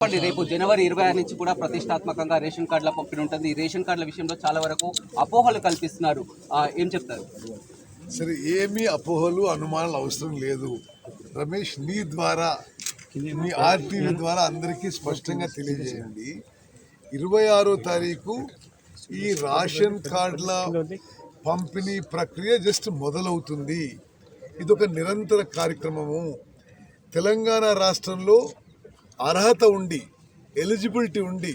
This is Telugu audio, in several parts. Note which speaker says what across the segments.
Speaker 1: రేపు జనవరి 26 నుంచి కూడా ప్రతిష్టాత్మకంగా రేషన్ కార్డుల పంపిణీ ఉంటుంది. ఈ రేషన్ కార్డుల విషయంలో చాలా వరకు అపోహలు కల్పిస్తున్నారు. ఏం చెప్తారు?
Speaker 2: సరే, ఏమీ అపోహలు అనుమానాలు అవసరం లేదు. రమేష్, నీ ద్వారా మీ ఆర్టీవీ ద్వారా అందరికీ స్పష్టంగా తెలియజేయండి. 26వ తారీఖు ఈ రేషన్ కార్డుల పంపిణీ ప్రక్రియ జస్ట్ మొదలవుతుంది. ఇది ఒక నిరంతర కార్యక్రమము. తెలంగాణ రాష్ట్రంలో అర్హత ఉండి, ఎలిజిబిలిటీ ఉండి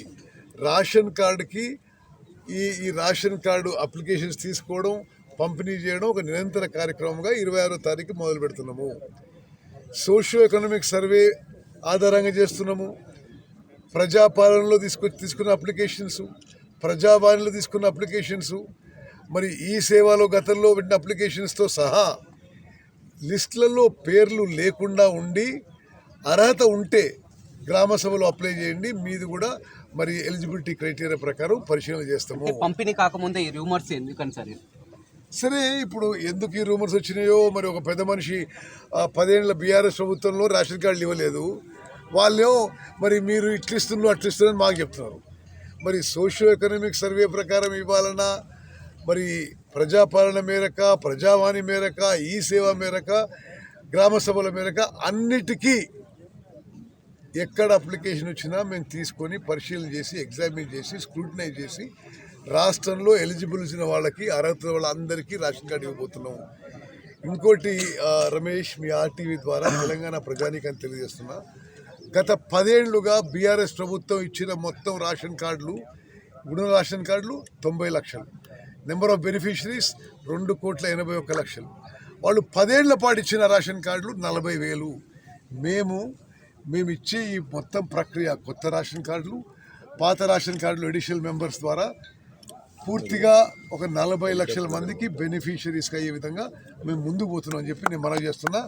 Speaker 2: రేషన్ కార్డుకి ఈ రేషన్ కార్డు అప్లికేషన్స్ తీసుకోవడం, పంపిణీ చేయడం ఒక నిరంతర కార్యక్రమంగా 26వ తారీఖు మొదలు పెడుతున్నాము. సోషియో ఎకనామిక్ సర్వే ఆధారంగా చేస్తున్నాము. ప్రజాపాలనలో తీసుకున్న అప్లికేషన్స్, ప్రజావాణిలో తీసుకున్న అప్లికేషన్స్, మరి ఈ సేవలో గతంలో పెట్టిన అప్లికేషన్స్తో సహా లిస్టులలో పేర్లు లేకుండా ఉండి అర్హత ఉంటే గ్రామ సభలో అప్లై చేయండి. మీది కూడా మరి ఎలిజిబిలిటీ క్రైటీరియా ప్రకారం పరిశీలన చేస్తాము.
Speaker 1: పంపిణీ కాకముందే ఈ రూమర్స్ ఎందుకని సార్?
Speaker 2: సరే, ఇప్పుడు ఎందుకు ఈ రూమర్స్ వచ్చినాయో, మరి ఒక పెద్ద మనిషి 10 ఏళ్ల బీఆర్ఎస్ ప్రభుత్వంలో రేషన్ కార్డులు ఇవ్వలేదు. వాళ్ళేమో మరి మీరు ఇట్లిస్తున్నారు అట్లిస్తున్నారని మాకు చెప్తున్నారు. మరి సోషియో ఎకనామిక్ సర్వే ప్రకారం ఇవ్వాలన్నా, మరి ప్రజాపాలన మేరక, ప్రజావాణి మేరక, ఈ సేవ మేరక, గ్రామ సభల మేరక అన్నిటికీ ఎక్కడ అప్లికేషన్ వచ్చినా మేము తీసుకొని పరిశీలన చేసి, ఎగ్జామిన్ చేసి, స్క్రూటినైజ్ చేసి రాష్ట్రంలో ఎలిజిబుల్ ఇచ్చిన వాళ్ళకి, అర్హత వాళ్ళందరికీ రేషన్ కార్డు ఇవ్వబోతున్నాం. ఇంకోటి రమేష్, మీ ఆర్టీవీ ద్వారా తెలంగాణ ప్రజానీకాన్ని తెలియజేస్తున్నా, గత 10 ఏళ్లుగా బీఆర్ఎస్ ప్రభుత్వం ఇచ్చిన మొత్తం రేషన్ కార్డులు, గుణ రేషన్ కార్డులు 90 లక్షలు, నెంబర్ ఆఫ్ బెనిఫిషరీస్ 2,81,00,000. వాళ్ళు 10 ఏళ్ల పాటు ఇచ్చిన రేషన్ కార్డులు 40,000. మేము ఇచ్చే ఈ మొత్తం ప్రక్రియ, కొత్త రేషన్ కార్డులు, పాత రేషన్ కార్డులు అడిషనల్ మెంబర్స్ ద్వారా పూర్తిగా ఒక 40 లక్షల మందికి బెనిఫిషరీస్కి అయ్యే విధంగా మేము ముందుకు పోతున్నాం అని చెప్పి నేను మనవి చేస్తున్నా.